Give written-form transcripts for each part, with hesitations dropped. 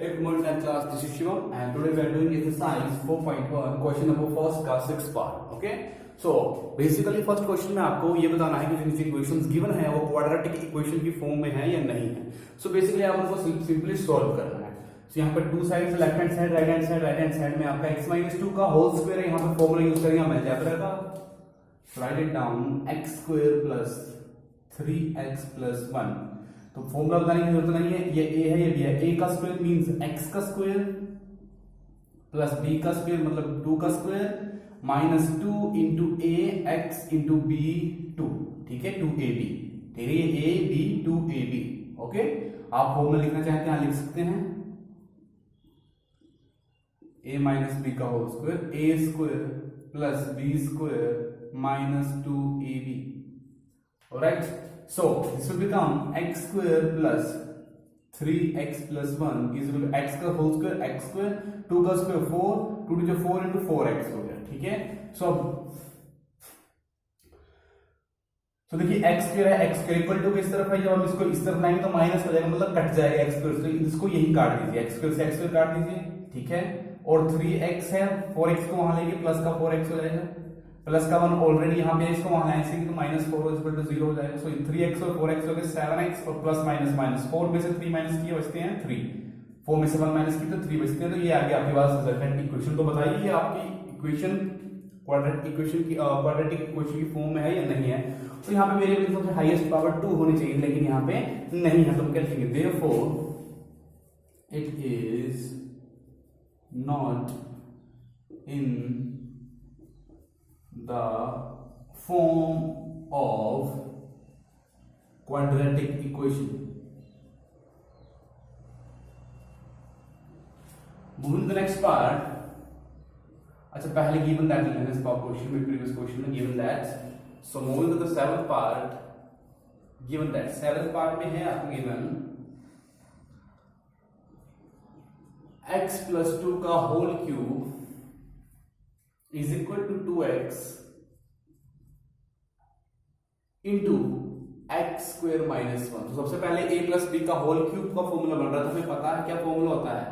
Hey, good morning, 10th class. This is Shivam, and today we are doing exercise 4.1, question number first का 6 part. Okay. So basically first question में आपको ये बताना है कि जो नीचे इक्वेशंस गिवन है वो क्वाड्रेटिक इक्वेशन की फॉर्म में है या नहीं है. So basically आप उनको सिंपली सॉल्व करना है. So यहाँ पर two sides, left hand side, right hand side में आपका x-2 का होल स्क्वायर है. यहाँ पे फॉर्मूला यूज करेंगे हम अलजेब्रा का. Right it down, x square plus 3x plus 1. तो फॉर्मूला बताने की जरूरत नहीं है. ये a है, ये b है. a का स्क्वायर मींस x का स्क्वायर प्लस b का स्क्वायर मतलब 2 का स्क्वायर माइनस 2 इंटू ए एक्स इंटू बी 2. ठीक है, 2ab. ठीक है, ये a b 2ab. ओके, आप फॉर्मूला लिखना चाहते हैं लिख सकते हैं. a माइनस बी का whole square, a square plus b square minus 2ab. Alright, so this will become x square plus 3x plus 1 is equal to x का whole square x square, 2 का square 4, 2 to 4 into 4x हो गया. ठीक है, so देखिए x square है, x square equal to इस तरफ है, जब हम इसको इस तरफ लाएंगे तो माइनस हो जाएगा, मतलब कट जाएगा x square. तो इसको यही काट दीजिए, x square से x square काट दीजिए. ठीक है, और 3x है, 4x को वहां लेंगे, प्लस का 4x हो जाएगा, प्लस का 1 ऑलरेडी यहाँ पे इसको वहां लाएंगे तो माइनस 4 इक्वल टू 0 हो जाएगा. सो 3x और 4x हो गए 7x और प्लस माइनस माइनस 4 में से 3 माइनस किए बचते हैं 3, 4 में से 1 माइनस किए तो 3 बचते हैं. तो ये आगे आपके पास रिजल्टेंट इक्वेशन. तो बताइए ये आपकी इक्वेशन क्वाड्रेटिक इक्वेशन की फॉर्म में है या नहीं है. तो यहाँ पे वेरिएबल सबसे हाईएस्ट पावर 2 होनी चाहिए, लेकिन यहाँ पे नहीं है. तो हम क्या लिखेंगे, therefore it is not in the form of quadratic equation. Moving to the next part. अच्छा, पहले given that in this question में previous question में given that. So moving to the seventh part. Given that seventh part में है आपको given x plus 2 का whole cube is equal to 2x into x square minus 1. तो सबसे पहले a plus b का होल क्यूब का फॉर्मूला बन रहा था. हमें पता है क्या फॉर्मूला होता है.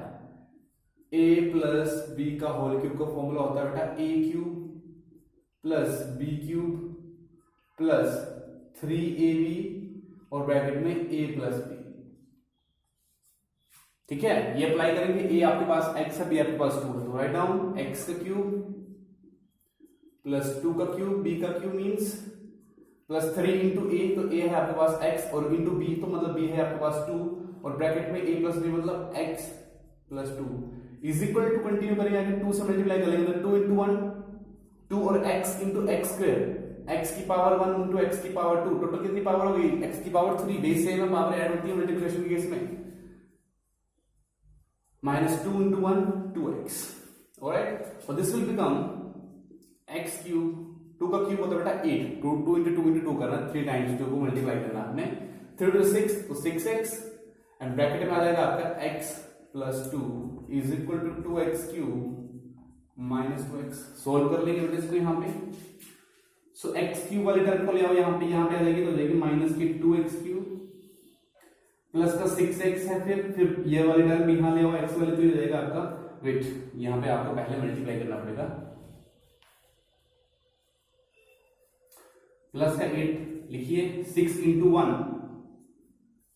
a plus b का होल क्यूब का फॉर्मूला होता है बेटा a cube plus b cube plus 3ab और ब्रैकेट में a प्लस b. ठीक है, ये अप्लाई करेंगे. a आपके पास x है, b आपके पास 2 है, तो राइट डाउन x का क्यूब प्लस 2 का क्यूब, b का क्यूब मींस प्लस 3 इंटू ए, तो a है आपके पास x और इंटू b तो मतलब b है आपके पास 2 और ब्रैकेट में a प्लस b मतलब x plus 2 is equal to, continue करेंगे आगे 2 से मल्टीप्लाई करेंगे तो 2 इंटू 1 2 और x into x square, x की पावर 1 इंटू x की पावर 2, टोटल कितनी पावर होगी x की पावर 3. बेस से में पावर ऐड होती है मल्टीप्लिकेशन के केस में. Minus 2 into 1 2x. Alright, so this will become x cube, 2 का क्यूब होता है बेटा 8, 2 इंटू 2 इंटू 2 करना, 3 टाइम्स 2 को मल्टीप्लाई करना आपने. 3 टू 6 तो 6x एंड ब्रैकेट में आ जाएगा आपका x plus 2 is equal to 2x cube minus 2x. Solve कर लेंगे बेटा इसको यहाँ पे. सो x क्यूब वाले टर्म को ले आओ यहाँ पे आ जाएगी, तो जाएगी माइनस की 2x क्यूब प्लस का 6x है, फिर ये वाले टर्म यहाँ ले आओ x वाले, तो ये जाएगा आपका वेट. यहाँ पे आपको पहले मल्टीप्लाई करना पड़ेगा. प्लस का 8 लिखिए, 6 into 1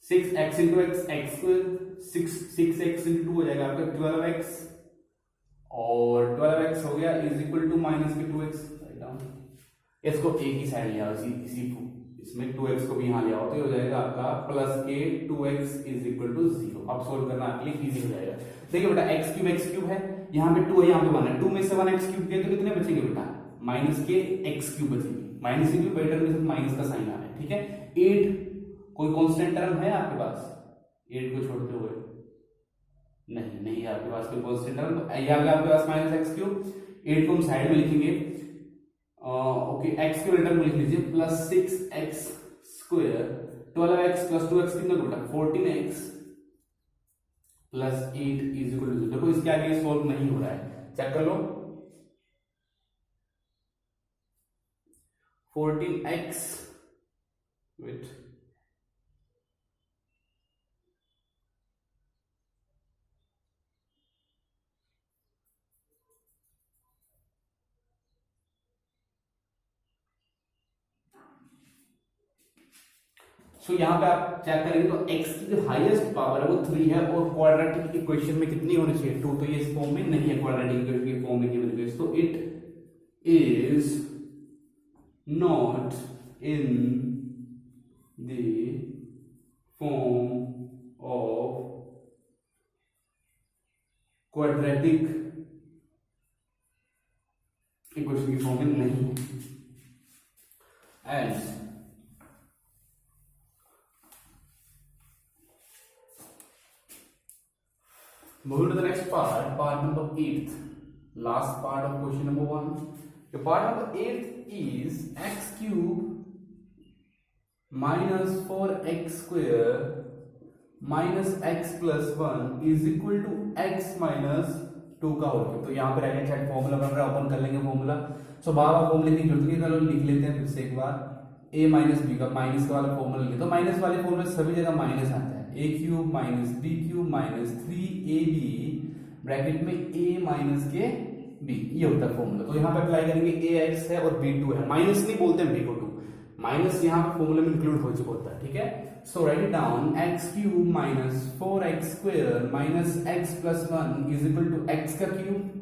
6x into x x square, 6x into 2 हो जाएगा आपका 12x और 12x हो गया इज इक्वल टू माइनस के 2x. राइट डाउन, इसको एक ही साइड ले आओ, इसी इसमें 2x को भी यहां ले आओ तो हो जाएगा आपका प्लस के 2x इज इक्वल टू 0. अब सोल्व करना आपके लिए इजी हो जाएगा. देखिए बेटा x क्यूब है, यहाँ पे 2 है, यहाँ पे 1 है, 2 में से 1 x क्यूब किया तो कितने बचेंगे बेटा, माइनस के x क्यूब बचेंगे. माइनस के क्यूब बेटर में सिर्फ माइनस का साइन आ रहा है. ठीक है, 8 कोई कांस्टेंट टर्म है आपके पास 8 को छोड़ते हुए, नहीं है आपके पास कोई कांस्टेंट टर्म. यहाँ पे आपके पास माइनस एक्स क्यूब, 8 को हम साइड में लिखेंगे. ओके, x के रिटर्न में लिख लीजिए plus 6x square 12x plus 2x कितना बेटा 14x plus 8 is equal to 0. देखो इसके आगे सॉल्व नहीं हो रहा है, चेक कर लो. 14x वेट सो यहाँ पे आप चेक करेंगे तो x की जो हाईएस्ट पावर है वो 3 है और क्वाड्रेटिक इक्वेशन में कितनी होनी चाहिए 2, तो ये इस फॉर्म में नहीं है, क्वाड्रेटिक इक्वेशन की फॉर्म में गिवन है, तो it is not in the form of quadratic equation की फॉर्म में नहीं है। And moving to the next part number 8, last part of question number 1. The part number 8 is x cube minus 4x square minus x plus 1 is equal to x minus 2 का whole cube. तो यहाँ पे right hand side formula बन रहा है, open कर लेंगे formula. सो बार फॉर्मूले की जरूरत नहीं, चलो लिख लेते हैं फिर से एक बार। a माइनस बी का माइनस का वाला फॉर्मूला लिखे, तो माइनस वाले फॉर्मूले सभी जगह माइनस आता है, a cube minus b cube minus 3ab bracket में a माइनस के b, ये होता है फॉर्मूला। तो यहाँ पे अप्लाई करेंगे ax है और b2 है, माइनस नहीं बोलते हैं b को 2, माइनस यहाँ पे फॉर्मूला में इंक्लूड हो चुका होता है, ठीक है। So write it down, x cube minus 4x square minus x plus 1 is equal to x का क्यूब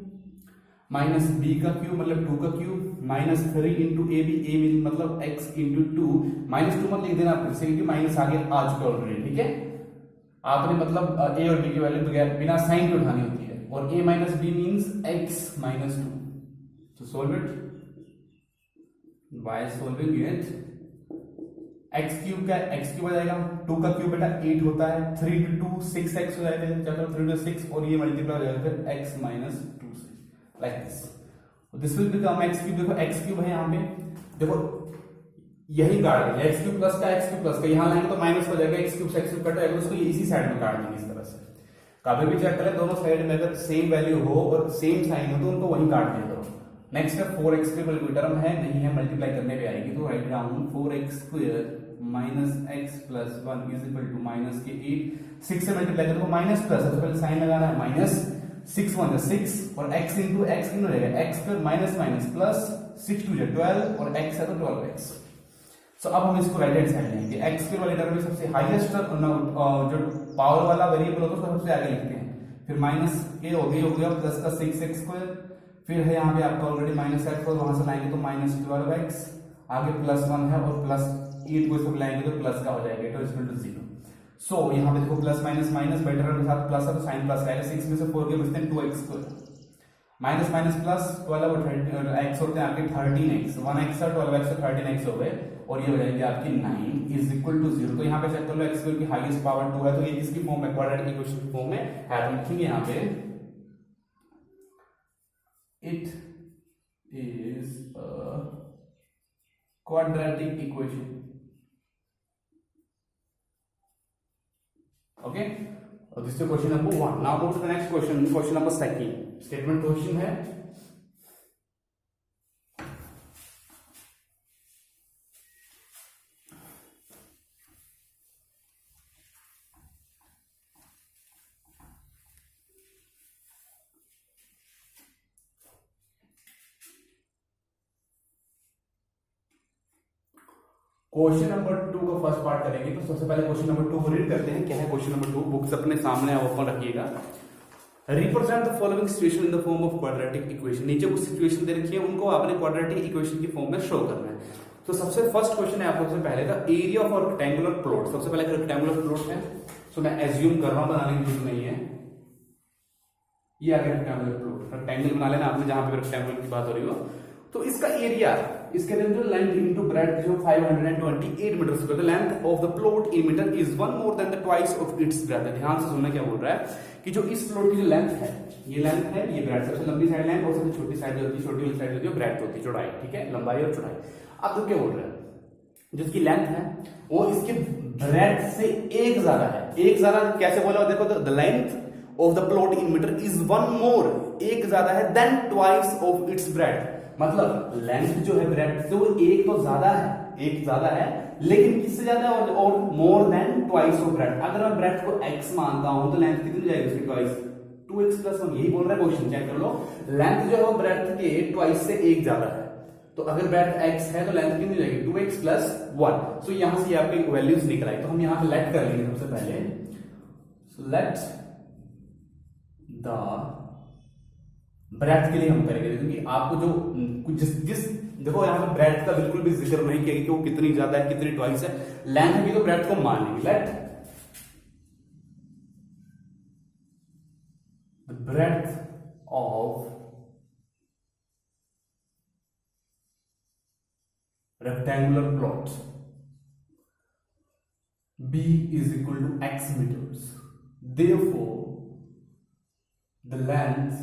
माइनस b का क्यूब मतलब 2 का cube minus 3 into a b, a mean मतलब x इंटू 2, माइनस 2 मत लिख देना फिर से क्योंकि माइनस आगे आ चुका ऑलरेडी, ठीक है। आपने मतलब a और b की वैल्यू बगैर बिना साइन के उठानी होती है, और a minus b means x minus 2। तो solve it, by solving it, x cube का x क्यूब आ जाएगा, 2 का क्यूब बेटा 8 होता है, 3 इंटू 2 6x हो जाएगा, चलो 3 इंटू 6 और ये मल्टीप्लाई हो जाएगा फिर x माइनस 2 से, like this. This will become x cube, देखो x क्यूब है यहाँ पे, देखो यही काट देंगे, x क्यूब प्लस का x क्यूब प्लस का, यहाँ लाएंगे तो माइनस हो जाएगा, x क्यूब से x क्यूब कट जाएगा, उसको इसी साइड में काट देंगे इस तरह से। कभी भी चेक करें दोनों साइड में अगर सेम वैल्यू हो और सेम साइन हो तो उनको वहीं काट दिया करो। नेक्स्ट है 4x स्क्वायर, कोई टर्म है नहीं है, मल्टीप्लाई करने पे आएगी, तो write down 4x square minus x plus 1 is equal to minus के 8, 6 से मल्टीप्लाई करो माइनस प्लस है तो पहले साइन लगाना है, माइनस 6 1 6 और x इंटू x कितना रहेगा, x square minus minus plus 6 2 12 और x है तो 12x। सो अब हम इसको राइट हैंड साइड लेंगे, x स्क्वायर वाले टर्म में सबसे हाईएस्ट जो पावर वाला वेरिएबल होता है उसको सबसे आगे लिखते हैं, फिर माइनस a हो गया प्लस का 6x स्क्वायर, फिर है यहाँ पे आपका ऑलरेडी माइनस x और वहां से लाएंगे तो माइनस 12x, आगे प्लस 1 है और प्लस 8 को इसको लाएंगे तो प्लस का हो जाएगा, इट इज इक्वल टू 0। सो यहाँ पे देखो प्लस माइनस माइनस बेटर के साथ प्लस है तो साइन प्लस आएगा, 6 में से 4 के बचते हैं 2x square minus minus plus 12 और x होते हैं आपके 13x, 1x और 12x से 13x हो गए और ये हो जाएगी आपकी 9 इज इक्वल टू 0। तो यहाँ पे चेक कर लो, x स्क्वायर की हाईएस्ट पावर 2 है तो ये किसकी फॉर्म में, क्वाड्रेटिक इक्वेशन की फॉर्म में है, तो लिखेंगे यहाँ पे it is a quadratic equation, okay, this is question number 1. Now go to the next question, question number 2. Statement question है, क्वेश्चन नंबर 2 का फर्स्ट पार्ट करेंगे। तो सबसे पहले क्वेश्चन नंबर 2 को रीड करते हैं, क्या है क्वेश्चन नंबर 2, बुक्स अपने सामने ओपन रखिएगा। Represent the following situation in the form of quadratic equation, नीचे कुछ सिचुएशन दे रखी है उनको आपने क्वाड्रेटिक इक्वेशन की फॉर्म में शो करना है। तो सबसे फर्स्ट क्वेश्चन है आपको, सबसे पहले का area of a rectangular plot, सबसे पहले रेक्टेंगुलर प्लॉट है, सो मैं एज्यूम कर रहा हूं, बनाने की जरूरत नहीं है, ये आ गया रेक्टेंगुलर प्लॉट, रेक्टेंगल बना लेना आपने जहां पे रेक्टेंगुलर की बात हो रही हो। तो इसका एरिया, इसके अंदर लेंथ इनटू ब्रेड्थ जो 528 metre square, the length of the plot in metre is 1 more than the twice of its breadth. ध्यान से सुनना क्या बोल रहा है कि जो इस प्लॉट की जो लेंथ है, ये लेंथ है, ये ब्रेड्थ, सबसे लंबी साइड लेंथ और सबसे छोटी साइड जो होती है, छोटी वाली साइड होती है ब्रेड्थ होती है, चौड़ाई, ठीक है, लंबाई और चौड़ाई। अब तो क्या बोल रहा है, जिसकी लेंथ है वो इसके ब्रेड्थ से एक ज्यादा है, एक ज्यादा कैसे बोला, देखो the length of the plot in metre is 1 more, एक ज्यादा है, than twice of its breadth, मतलब लेंथ जो है ब्रेड्थ से वो एक तो ज्यादा है, एक ज्यादा है, लेकिन किससे ज्यादा है, और more than twice of breadth. अगर मैं ब्रेड्थ को x मानता हूं तो लेंथ कितनी जाएगी उसकी, ट्वाइस, 2x प्लस 1, यही बोल रहा है क्वेश्चन, चेक कर लो, लेंथ जो है वो ब्रेड्थ के ट्वाइस से एक ज्यादा है। तो अगर ब्रेड्थ x है तो लेंथ कितनी जाएगी 2x प्लस 1। सो यहां से आपकी वैल्यूज निकल आई, तो हम यहां पे लेट कर लेंगे सबसे पहले। सो लेट द ब्रेड्थ के लिए हम करेंगे, क्योंकि आपको जो जिस देखो यहां पे ब्रेड्थ का बिल्कुल भी जिक्र नहीं किया कि वो कितनी ज्यादा है कितनी ट्वाइस है, लेंथ भी तो ब्रेड्थ को मान लेंगे। Let the breadth of rectangular plot B is equal to x meters. Therefore, the length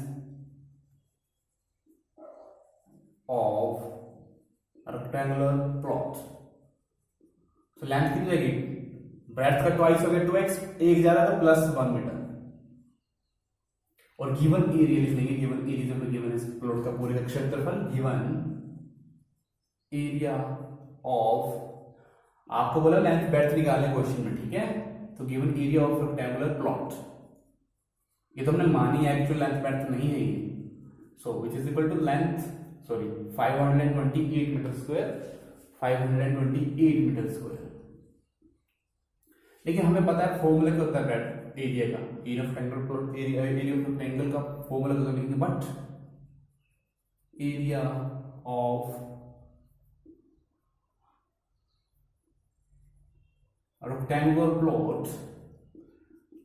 of a rectangular plot. So length कितनी जाएगी, ब्रेड्थ का ट्वाइस हो गया 2x, एक जा रहा था प्लस 1 मीटर, और गिवन एरिया लिख लेंगे। गिवन एरिया जब गिवन इस प्लॉट का पूरे का क्षेत्रफल, गिवन एरिया ऑफ, आपको बोला लेंथ ब्रेड्थ निकालने क्वेश्चन में, ठीक है, तो given area of rectangular plot, ये तो हमने मानी है, एक्चुअल लेंथ ब्रेड्थ नहीं है ये। So which is equal to length, sorry 528 metre square, 528 metre square. लेकिन हमें पता है फॉर्मूला क्या होता है ब्रेड एरिया का, area of rectangular plot, area of rectangle का फॉर्मूला क्या लिखेंगे, but area of rectangular plot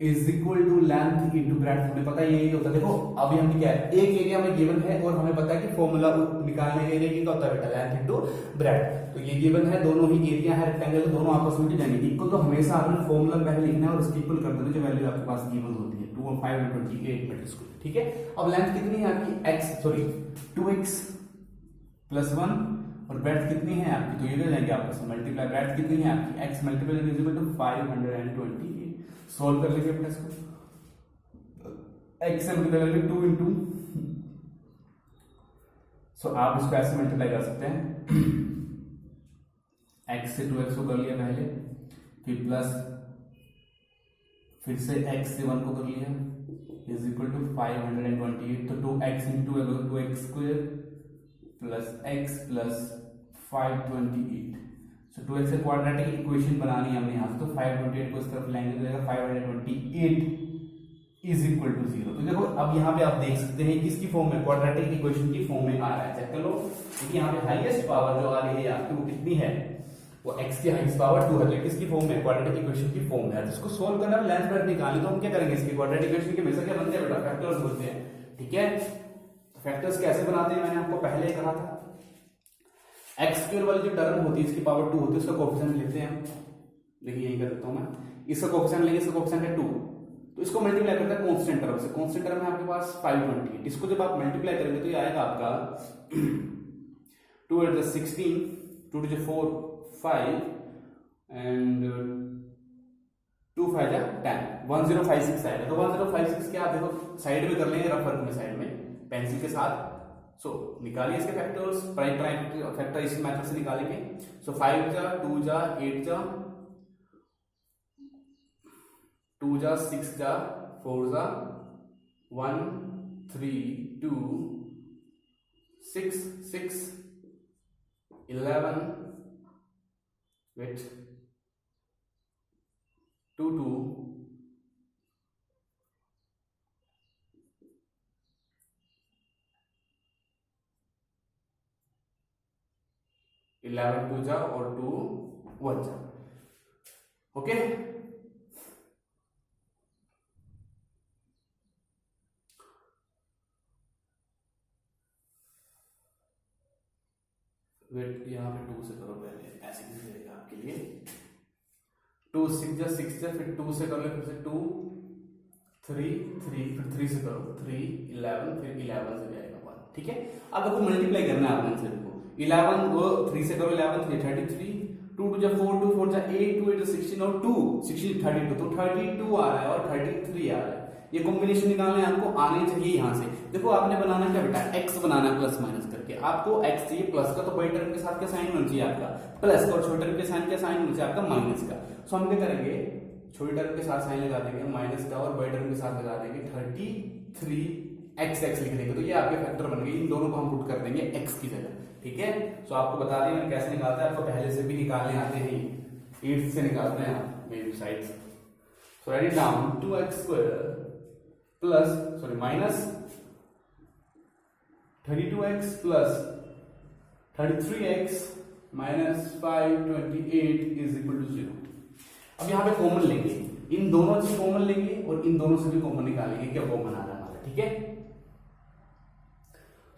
is equal to length into breadth. हमें पता है यही होता है। देखो अभी हमने क्या है, एक एरिया में गिवन है और हमें पता है कि फॉर्मूला निकालने के लिए क्या होता है बेटा, लेंथ इनटू ब्रेड्थ। तो ये गिवन है, दोनों ही एरिया है रेक्टेंगल, दोनों आपस में जाएंगे इक्वल, तो हमेशा आपने फॉर्मूला पहले लिखना है और उसकी इक्वल कर देना जो वैल्यू आपके पास गिवन होती है, 2 और 528 मीटर स्क्वायर, ठीक है। अब लेंथ कितनी है आपकी, x सॉरी 2x प्लस 1, और ब्रेड्थ कितनी है आपकी, तो ये हो जाएंगे आपस में मल्टीप्लाई, ब्रेड्थ कितनी है आपकी x multiply is equal to 528। Solve कर लेंगे अपने इसको, x से मल्टीप्लाई करेंगे 2 इंटू, सो आप इसको ऐसे मल्टीप्लाई कर सकते हैं, x से 2x को कर लिया पहले, फिर प्लस, फिर से x से 1 को कर लिया, इज इक्वल टू 528, तो 2x into 2x square plus x plus 528। सो 2x से क्वाड्रेटिक इक्वेशन बनानी है हमने यहाँ से, तो 528 को इस तरफ लाएंगे तो जाएगा 528 इज इक्वल टू 0। तो देखो अब यहाँ पे आप देख सकते हैं किसकी फॉर्म में, क्वाड्रेटिक इक्वेशन की फॉर्म में आ रहा है। चेक कर लो, क्योंकि यहाँ पे हाईएस्ट पावर जो आ रही है आपकी वो कितनी है, वो x की हाईएस्ट पावर 2 है, तो किसकी फॉर्म में, क्वाड्रेटिक इक्वेशन की फॉर्म में है। इसको सोल्व करना है, लेंथ ब्रेड्थ निकालनी, तो हम क्या करेंगे, इसकी क्वाड्रेटिक इक्वेशन के हमेशा क्या बनते हैं बेटा, फैक्टर्स बोलते हैं, ठीक है। फैक्टर्स कैसे बनाते हैं मैंने आपको पहले कहा था, एक्स स्क्वायर वाली जो टर्म होती है इसकी पावर 2 होती है, उसका कोएफिशिएंट लेते हैं हम, देखिए यही कर देता हूं मैं, इसका कोएफिशिएंट लेंगे, इसका कोएफिशिएंट है 2, तो इसको मल्टीप्लाई करते हैं कांस्टेंट टर्म से, कांस्टेंट टर्म है आपके पास 528, इसको जब आप मल्टीप्लाई करेंगे तो ये आएगा आपका 2 8 16, 2 2 4 5 एंड 2 5 10, 1056 आएगा। तो 1056 क्या आप देखो साइड में कर लेंगे, रफ वर्क में साइड में पेंसिल के साथ। सो निकालिए इसके फैक्टर्स, प्राइम फैक्टर इस मेथड से निकालेंगे। सो 5 जा 2 जा 8 जा 2 जा 6 जा 4 जा 1 3 2 6 6 11 wait 2 2 11 2 जा और 2 1 जा, ओके। वेट यहाँ पे 2 से करो पहले, ऐसे ही रहेगा आपके लिए। 2 6 जा 6 जा, फिर 2 से कर लो, फिर से 2 3 3, फिर 3 से करो 3 11, फिर 11 से जाएगा 1, ठीक है। अब आपको मल्टीप्लाई करना है आपने से, 11 वो 3 से करो 11 3 33, 2 2 जा 4 2 4 जा 8 2 8 16 और 2 16 32, तो 32 आ रहा है और 33 आ रहा है। ये कॉम्बिनेशन निकालने आपको आने चाहिए यहाँ से। देखो आपने बनाना क्या बेटा, x बनाना है प्लस माइनस करके, आपको x चाहिए प्लस का, तो बड़े टर्म के साथ क्या साइन होना चाहिए आपका प्लस का, और छोटे टर्म के साइन क्या साइन होना चाहिए आपका माइनस का। सो हम क्या करेंगे, छोटे टर्म के साथ साइन लगा देंगे माइनस का, और बड़े टर्म के साथ लगा देंगे 33 एक्स एक्स लिख देंगे, तो ये आपके फैक्टर बन गए। इन दोनों को हम पुट कर देंगे एक्स की जगह, ठीक है। सो आपको बता दें मैंने कैसे निकालते हैं, आपको पहले से भी निकालने आते हैं, 8 से निकालते हैं आप मेरी साइड से। So write it down 2x square plus sorry minus 32x प्लस 33x minus 528 is equal to 0। अब यहाँ पे कॉमन लेंगे, इन दोनों से कॉमन लेंगे और इन दोनों से भी कॉमन निकालेंगे, क्या कॉमन आ रहा है हमारा, ठीक है।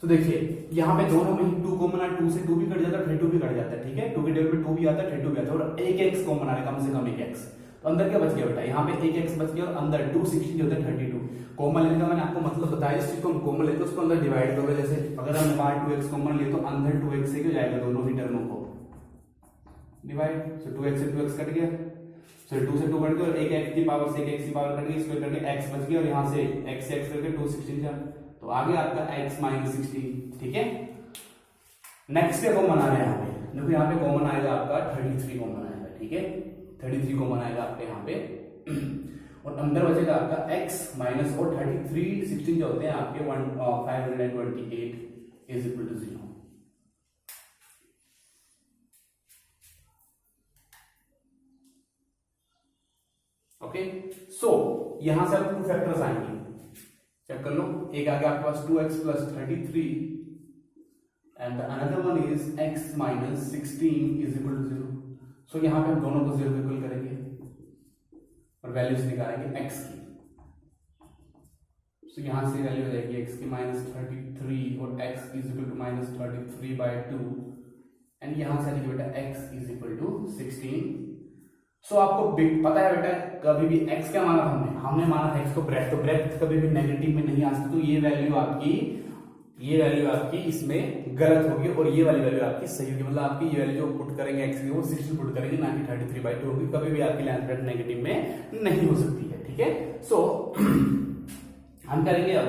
तो देखिए यहाँ पे दोनों में ही 2 कॉमन है, 2 से 2 भी कट जाता है, 32 भी कट जाता है, ठीक है। 2 के टेबल पे 2 भी आता है, 32 भी आता है, और एक x कॉमन आ रहा है, कम से कम एक x। तो अंदर क्या बच गया बेटा, यहाँ पे एक x बच गया और अंदर 260 होता है 32। कॉमन लेने का मैंने आपको मतलब बताया, इस चीज को हम कॉमन लेते हैं उसको अंदर डिवाइड करोगे, जैसे अगर हम बाहर 2x कॉमन ले तो अंदर 2x से क्यों जाएगा, दोनों ही टर्मों को डिवाइड। सो 2x से 2x कट गया, सो 2 से 2 कट गया और एक x की पावर से एक x की पावर कट गई, स्क्वायर करके x बच गया और यहाँ से x से x करके 216 जा, तो आ गया आपका x माइनस 16, ठीक है। नेक्स्ट क्या कॉमन आ रहा है यहाँ पे, देखो यहाँ पे कॉमन आएगा आपका 33 कॉमन आएगा, ठीक है। 33 कॉमन आएगा आपके यहाँ पे और अंदर बचेगा आपका x माइनस और 33 16 जो होते हैं आपके 528 इज इक्वल टू 0। ओके, सो यहां से अब 2 फैक्टर्स आएंगे, चेक कर लो। एक आ गया आपके पास 2x plus 33 and another one is x minus 16 is equal to 0। So यहां पे हम दोनों को 0 इक्वल करेंगे और वैल्यूज निकालेंगे x की। सो यहां से वैल्यू हो जाएगी x की माइनस 33 और x is equal to minus 33/2 and यहां से आएगी बेटा x is equal to 16। So आपको पता है बेटा कभी भी x क्या माना हमने माना था x को ब्रेथ, तो ब्रेथ कभी भी नेगेटिव में नहीं आ सकती, तो ये वैल्यू आपकी इसमें गलत होगी और ये वाली वैल्यू आपकी सही होगी, मतलब आपकी ये वैल्यू जो पुट करेंगे x की वो 16 पुट करेंगे, ना कि 33/2 होगी। कभी भी आपकी लेंथ ब्रेथ नेगेटिव में नहीं हो सकती है, ठीक है। सो हम करेंगे अब,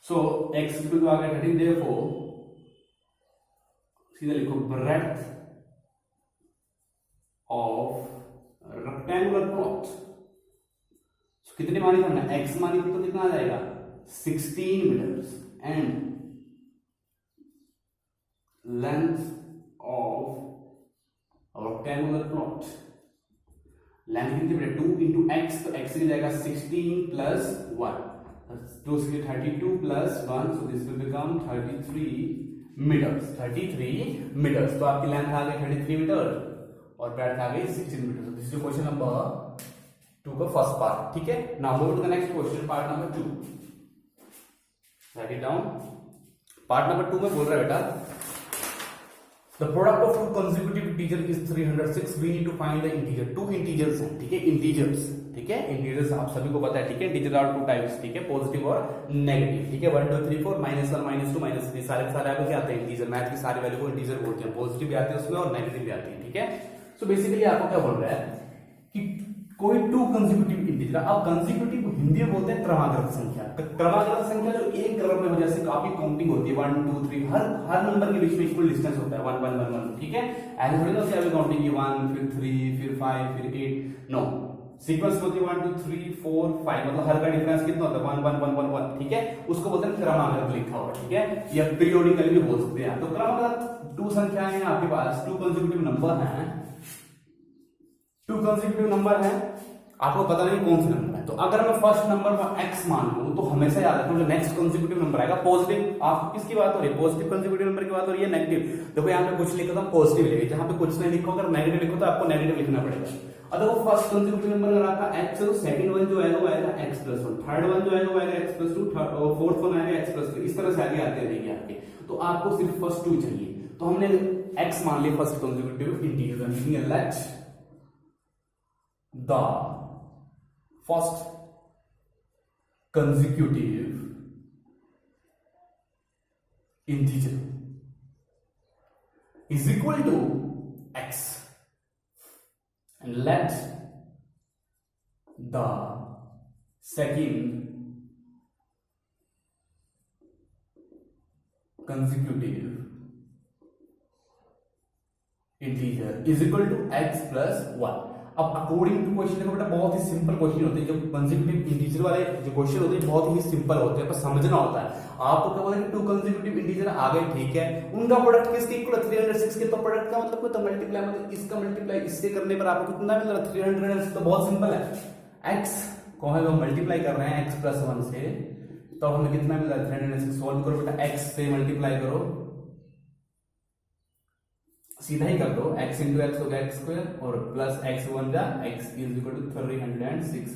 सो x इक्वल टू आ गया 13, देयरफॉर सीधा लिखो ब्रेथ ऑफ रेक्टेंगुलर प्लॉट। कितनी मानी थी हमने, x मानी थी तो कितना आ जाएगा 16 metres and length of rectangular plot, length कितनी बेटा 2 इंटू एक्स, तो x की जाएगा 16 प्लस 1, 2 से 32 plus 1, so this will become 33 metres. तो आपकी लेंथ आ गई 33 मीटर और ब्रेड्थ आ गई 16 metre. This is question number 2 का फर्स्ट पार्ट, ठीक है। Now move to the next question, part number 2। Write it down. Part number 2 में बोल रहा है बेटा the product of 2 consecutive integer is 306, we need to find the integer. 2 integers हैं, ठीक है, इंटीजर्स, ठीक है। इंटीजर्स आप सभी को पता है, ठीक है। इंटीजर आर 2 टाइप्स, ठीक है, पॉजिटिव और नेगेटिव, ठीक है। 1 2 3 4 -1 -2 -3 सारे आपको क्या आते हैं, इंटीजर। मैथ की सारी वैल्यू को इंटीजर बोलते हैं, पॉजिटिव भी आते हैं उसमें और नेगेटिव भी आते हैं, ठीक है। सो बेसिकली आपको क्या बोल रहा है कि कोई 2 कंसेक्यूटिव इंटीजर, अब कंसेक्यूटिव हिंदी में बोलते हैं क्रमागत संख्या। क्रमागत संख्या जो एक क्रम में हो, जैसे काफी काउंटिंग होती है 1 2 3, हर नंबर के बीच में इक्वल डिस्टेंस होता है 1 1 1 1, ठीक है। ऐसे थोड़ी ना कि काउंटिंग की 1 फिर 3 फिर 5 फिर 8, नो, सीक्वेंस होती है 1 2 3 4 5, मतलब हर का डिफरेंस कितना होता है 1 1 1 1 1, ठीक है। उसको बोलते हैं क्रमागत लिखा हुआ, ठीक है, या पीरियोडिकली भी बोल सकते हैं। तो क्रमागत 2 संख्याएं हैं आपके पास, 2 कंसेक्यूटिव नंबर हैं, 2 कंसेक्यूटिव नंबर है, आपको पता नहीं कौन सा नंबर है। तो अगर मैं फर्स्ट नंबर को x मान लूं तो हमेशा याद रखना जो नेक्स्ट कंसेक्यूटिव नंबर आएगा पॉजिटिव। आप किसकी बात हो रही है, पॉजिटिव कंसेक्यूटिव नंबर की बात हो रही है, नेगेटिव। देखो यहाँ पे कुछ लिखा था पॉजिटिव लिखे, जहां पे कुछ नहीं लिखो, अगर नेगेटिव लिखो तो आपको नेगेटिव लिखना पड़ेगा। अगर वो फर्स्ट कंसेक्यूटिव नंबर अगर आपका x है तो सेकंड वन जो आएगा वो आएगा x+1, थर्ड वन जो आएगा वो आएगा x+2, और फोर्थ वन आएगा x+3, इस तरह से आगे आते रहेंगे आपके। तो आपको सिर्फ फर्स्ट 2 चाहिए, तो हमने x मान लिया first consecutive integer. Let the first consecutive integer is equal to x, and let the second consecutive integer is equal to x plus 1। अब अकॉर्डिंग टू क्वेश्चन देखो बेटा बहुत ही सिंपल क्वेश्चन होते हैं, जो कंसेक्यूटिव इंटीजर वाले जो क्वेश्चन होते हैं बहुत ही सिंपल होते हैं, पर समझना होता है। आपको क्या बोला कि टू कंसेक्यूटिव इंटीजर आ गए, ठीक है, उनका प्रोडक्ट किसके इक्वल है 306 के, तो प्रोडक्ट का मतलब तो मल्टीप्लाई मतलब इसका मल्टीप्लाई इससे करने पर आपको कितना मिल रहा है 306, तो बहुत सिंपल है। x को हम मल्टीप्लाई कर रहे हैं x प्लस 1 से, तो हमें कितना मिल रहा है 306, सॉल्व करो बेटा, x से मल्टीप्लाई करो, सीधा ही कर दो, x इंटू एक्स हो गया एक्स स्क्वायर और प्लस एक्स वन जा x इज इक्वल टू 306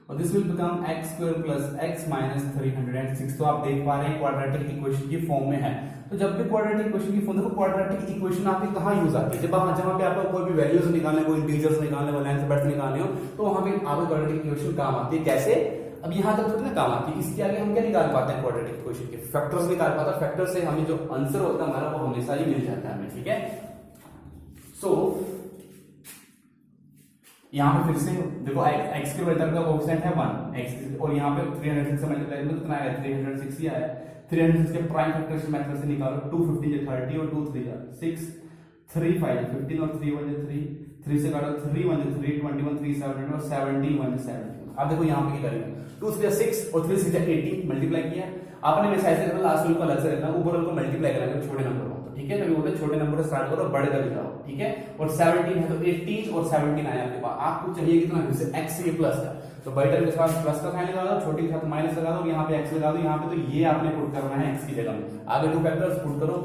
और this will become x square plus x minus 306। तो आप देख पा रहे हैं क्वाड्रेटिक इक्वेशन की फॉर्म में है। तो जब भी क्वाड्रेटिक इक्वेशन की फॉर्म, देखो क्वाड्रेटिक इक्वेशन आपकी कहाँ यूज आती है, जहां पे आपको कोई भी वैल्यूज निकालने, कोई इंटीजर्स निकालने, कोई लेंथ ब्रेड्थ निकालने हो, तो वहां पे आपको क्वाड्रेटिक इक्वेशन काम आती है। कैसे? अब यहां तक थोड़ी ना काम आती है, इसके आगे हम क्या निकाल पाते हैं क्वाड्रेटिक इक्वेशन के फैक्टर्स निकाल पाते हैं, फैक्टर से हमें जो आंसर होता है हमारा वो हमेशा ही मिल जाता है हमें, ठीक है। सो यहां पे फिर से देखो x के वेक्टर का कोएफिशिएंट है 1 x और यहां पे 306 से मल्टीप्लाई करें तो कितना आएगा 306 ही आया। 306 के प्राइम फैक्टर्स मेथड से निकालो, 250 से 30 और 2 3 6 3 5 15 और 3 1 3 3 से काटो 3 1 3 21 3 17 और 17 1 17। अब देखो यहां पे क्या करेंगे, 2 3 6 और 3 6 18 मल्टीप्लाई किया आपने, वैसे ऐसे करना, लास्ट वाले को अलग से रखना, ऊपर वाले को मल्टीप्लाई करना छोटे नंबर हो, ठीक है। कभी बोलते छोटे नंबर से स्टार्ट करो बड़े कर जाओ, ठीक है। और 17 है तो 18 और 17 आया आपके पास, आपको चाहिए कितना, जैसे x से ये प्लस का, तो बड़े टर्म के साथ प्लस का साइन लगा दो, छोटे के साथ माइनस लगा दो, यहाँ पे x लगा दो, यहाँ पे तो ये आपने पुट करना है x की जगह में, आगे टू फैक्टर्स पुट करो।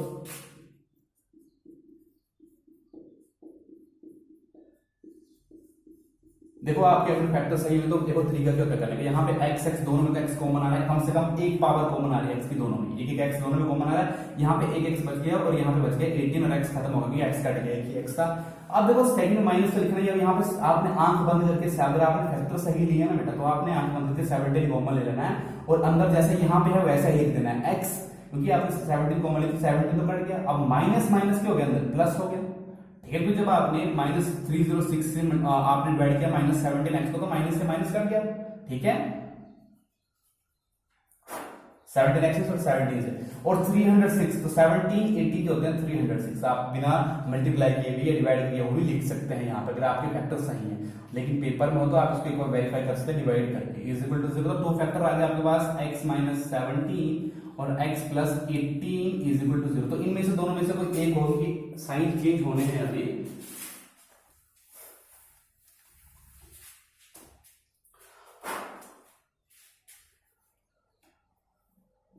देखो आपके अपने फैक्टर सही है तो देखो तरीका क्या करने का, यहाँ पे x x दोनों में x कॉमन आ रहा है, कम से कम एक पावर कॉमन आ रही है x की दोनों में, एक एक x दोनों में कॉमन आ रहा है, यहाँ पे एक x बच गया और यहाँ पे बच गया 18 और x खत्म हो गया, x कट गया एक x का। अब देखो सेकंड में माइनस का लिखना है, यहाँ पे आपने आंख बंद करके, अगर आपने फैक्टर सही लिया ना बेटा, तो आपने आंख बंद करके 17 कॉमन ले लेना है और अंदर जैसे यहाँ पे है वैसा ही लिख देना है x, क्योंकि आपने 17 कॉमन लिखा 17 तो कट गया, अब माइनस माइनस क्या हो गया अंदर प्लस हो गया, ठीक है। जब आपने माइनस 306 से आपने डिवाइड किया माइनस 17x को, तो माइनस से माइनस कट गया, ठीक है, 17x और 17 से, और 306 तो 17 80 के होते हैं 306, आप बिना मल्टीप्लाई किए भी या डिवाइड किए वो भी लिख सकते हैं यहाँ पे अगर आपके फैक्टर सही हैं, लेकिन पेपर में हो तो आप इसको एक बार वेरीफाई कर सकते हैं डिवाइड करके। इज इक्वल टू 0, तो दो फैक्टर आ गए आपके पास x माइनस 17 और x plus 18 is equal to 0, तो इनमें से दोनों में से कोई एक होगी, साइन चेंज होने हैं अभी।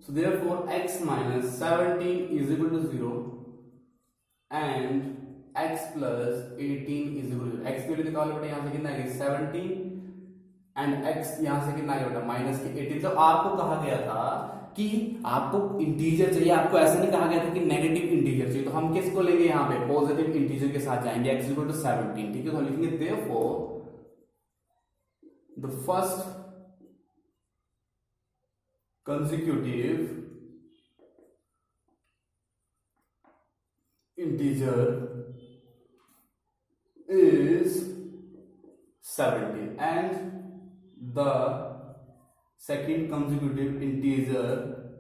So therefore x minus 17 is equal to 0 and x plus 18 is equal to 0। x की वैल्यू निकालो बेटा, यहां से कितना आएगा 17 एंड x यहां से कितना आएगा बेटा माइनस के 18। तो आपको कहा गया था कि आपको इंटीजर चाहिए, आपको ऐसा नहीं कहा गया था कि नेगेटिव इंटीजर चाहिए, तो हम किसको लेंगे यहाँ पे पॉजिटिव इंटीजर के साथ जाएंगे, x इक्वल टू 17, ठीक है। तो हम लिखेंगे therefore the first consecutive integer is 17 and the second consecutive integer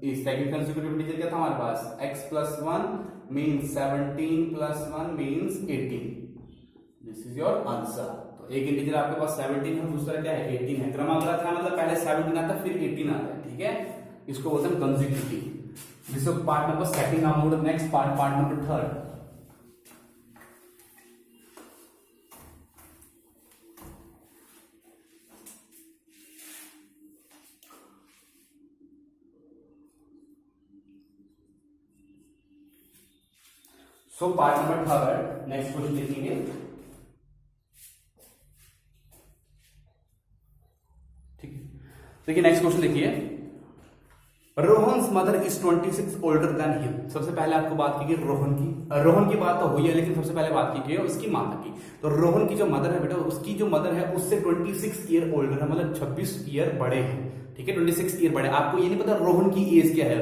is, second consecutive integer क्या था हमारे पास x plus 1 means 17 plus 1 means 18, this is your answer। तो एक इंटीजर आपके पास 17 है, दूसरा क्या है 18 है, क्रमागत था मतलब पहले 17 आता है फिर 18 आता है, ठीक है। इसको बोलते हैं consecutive. This is part number second, now move to next part, part number third. So part number third, next question देखेंगे। ठीक है, देखिए नेक्स्ट क्वेश्चन देखिए, Rohan's mother is 26 older than him. सबसे पहले आपको बात की गई रोहन की बात तो हुई है, लेकिन सबसे पहले बात की गई है उसकी माता की। तो रोहन की जो मदर है बेटा, उसकी जो मदर है उससे 26 ईयर ओल्डर है, मतलब 26 ईयर बड़े हैं, ठीक है, 26 ईयर बड़े। आपको ये नहीं पता रोहन की एज क्या है।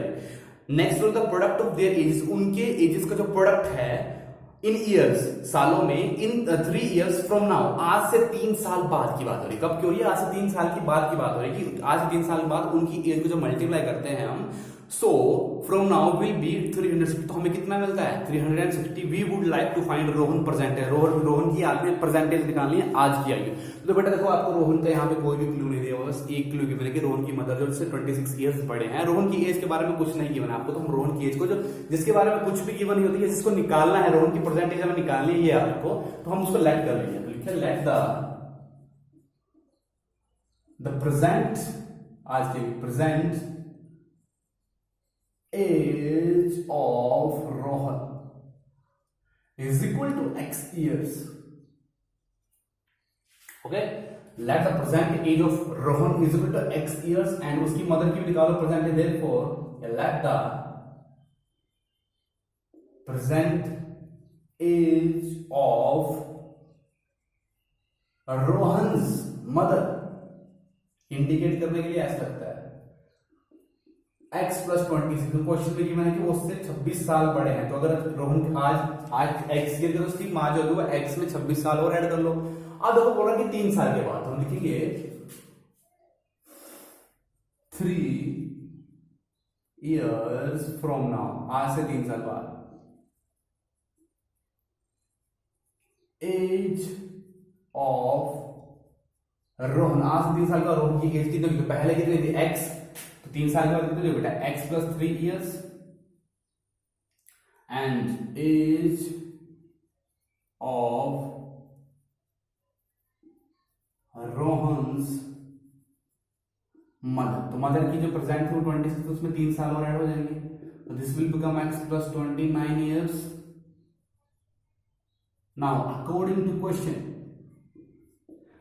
Next the product of their edges, उनके एजेस का जो प्रोडक्ट है इन ईयर्स, सालों में, इन 3 इयर्स फ्रॉम नाउ, आज से 3 साल बाद की बात हो रही है। कब की हो रही है? आज से 3 साल की बाद की बात हो रही है कि आज से 3 साल बाद उनकी एज को जो मल्टीप्लाई करते हैं हम, so from now will be 360, तो हमें कितना मिलता है 360। We would like to find Rohan present है, रोहन की आज में प्रेजेंटेज निकालनी है आज की आयु। तो बेटा देखो आपको रोहन का यहाँ पे कोई भी क्लू नहीं दिया, बस एक क्लू गिवन है कि रोहन की मदर जो 26 ईयर्स बड़े हैं। रोहन की एज के बारे में कुछ नहीं गिवन है आपको, तो हम रोहन की एज को जो जिसके बारे में कुछ भी गिवन नहीं होती है, जिसको निकालना है रोहन की प्रेजेंटेज हमें निकालनी है ये आपको, तो हम उसको लेट कर लेंगे। तो लिखिए लेट द प्रेजेंट, आज के present age of Rohan is equal to x years. Okay, let the present age of Rohan is equal to x years and उसकी मदर की भी निकालो प्रेजेंट है, therefore let the present age of Rohan's mother indicate करने के लिए ऐसा लगता है x प्लस 26। तो क्वेश्चन में गिवन है कि वो उससे 26 साल बड़े हैं, तो अगर रोहन आज x के, तो उसकी मां जो होगी x में 26 साल और ऐड कर लो। अब देखो बोला कि 3 साल के बाद, तो हम लिखेंगे 3 years from now, आज से 3 साल बाद एज ऑफ रोहन, आज से 3 साल का रोहन की एज कितनी, पहले कितनी थी x, तो 3 साल के बाद कितनी बेटा x plus 3 years and age of Rohan's mother, तो मदर की जो प्रेजेंट थी 26, तो उसमें 3 साल और ऐड हो जाएंगे, तो this will become x plus 29 years। Now according to question,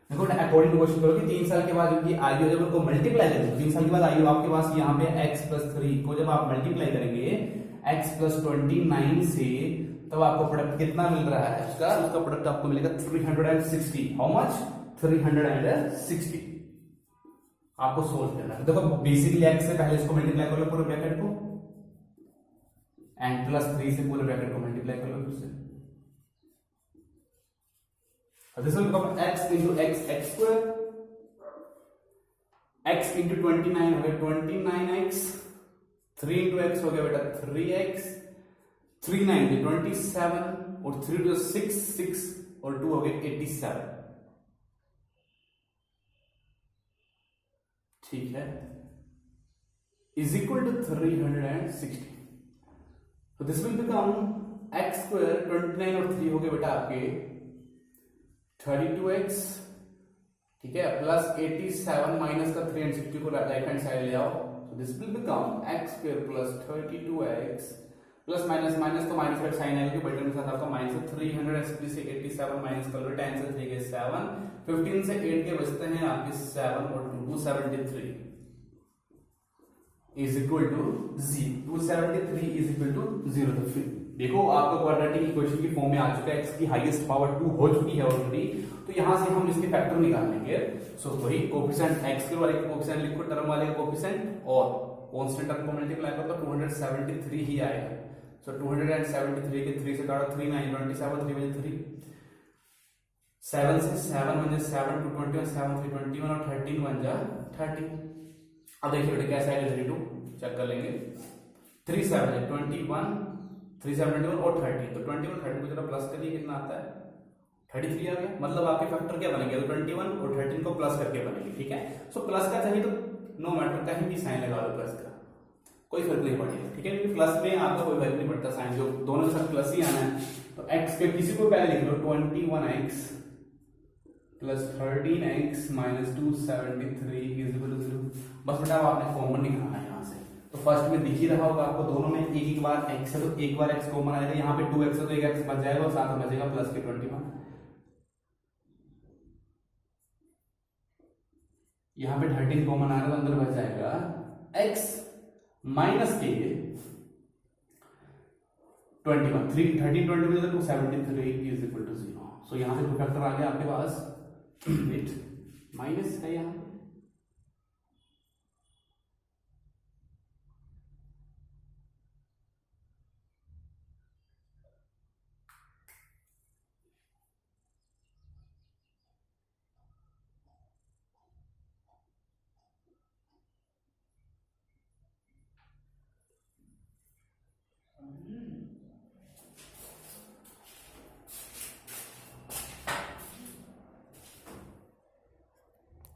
देखो अकॉर्डिंग टू क्वेश्चन करो कि 3 साल के बाद उनकी आयु जब उनको मल्टीप्लाई करेंगे, 3 साल के बाद आयु आपके पास यहाँ पे x प्लस 3 को जब आप मल्टीप्लाई करेंगे x प्लस 29 से, तब आपको प्रोडक्ट कितना मिल रहा है उसका प्रोडक्ट आपको मिलेगा 360। How much 360। आपको सोल्व करना है। देखो बेसिकली x से पहले इसको मल्टीप्लाई कर लो पूरे ब्रैकेट को, एंड प्लस 3 से पूरे ब्रैकेट को मल्टीप्लाई कर लो फिर से। This will become x into x square, x into 29 हो गया 29x, 3 into x हो गया बेटा 3x, 3 9 27 और 3 to 6 6 और 2 हो गए 87। ठीक है, is equal to 360। So this will become x square, 29 और 3 हो गए बेटा आपके 32x, ठीक है, प्लस 87 माइनस का 360 को राइट हैंड साइड ले आओ, so this will become x square plus 32x plus minus minus तो माइनस का साइन आएगा, बटन के साथ आपका माइनस 360 से 87 माइनस कर लो, 10 से 3 के 7, 15 से 8 के बचते हैं आपके 7 और 273 is equal to 0, 273 is equal to 0। तो फिर देखो आपका क्वाड्रेटिक इक्वेशन की फॉर्म में आ चुका है, x की हाईएस्ट पावर 2 हो चुकी है ऑलरेडी, तो यहां से हम इसके फैक्टर निकाल लेंगे। सो वही कोफिशिएंट x के वाले कोफिशिएंट लिखो, टर्म वाले का कोफिशिएंट और कांस्टेंट टर्म को मल्टीप्लाई करो तो 273 ही आएगा। सो 273 के 3 से काटो 3 9 27 3 बजे 3 7 से 7 बजे 7 2 21 7 3 21 और 13 बन जा 30। अब देखिए बेटा कैसे आएगा 32 चेक कर लेंगे, 3 7 है 21 3 7 21 और 30, तो 21 30 को जरा प्लस करिए कितना आता है 33 आ गया। मतलब आपके फैक्टर क्या बनेंगे, 21 और 13 को प्लस करके बनेंगे। ठीक है, सो प्लस का चाहिए तो नो मैटर कहीं भी साइन लगा लो, प्लस का कोई फर्क नहीं पड़ेगा। ठीक है, क्योंकि प्लस में आपका कोई वैल्यू नहीं पड़ता, साइन जो दोनों के साथ प्लस ही आना है। तो x के किसी को पहले लिख लो 21x plus 13x minus 273 is equal to 0। बस बेटा आपने कॉमन निकालना है यहाँ से। तो फर्स्ट में दिख ही रहा होगा आपको, दोनों में एक बार x है तो एक बार x कॉमन आएगा, यहाँ पे 2x है तो एक x बच जाएगा और साथ में बचेगा प्लस के 21। यहाँ पे 13 कॉमन आएगा तो अंदर बच जाएगा x माइनस के 21 13 20 तो 273 इज इक्वल टू 0। सो यहाँ से फैक्टर आ गया आपके पास, माइनस है यहाँ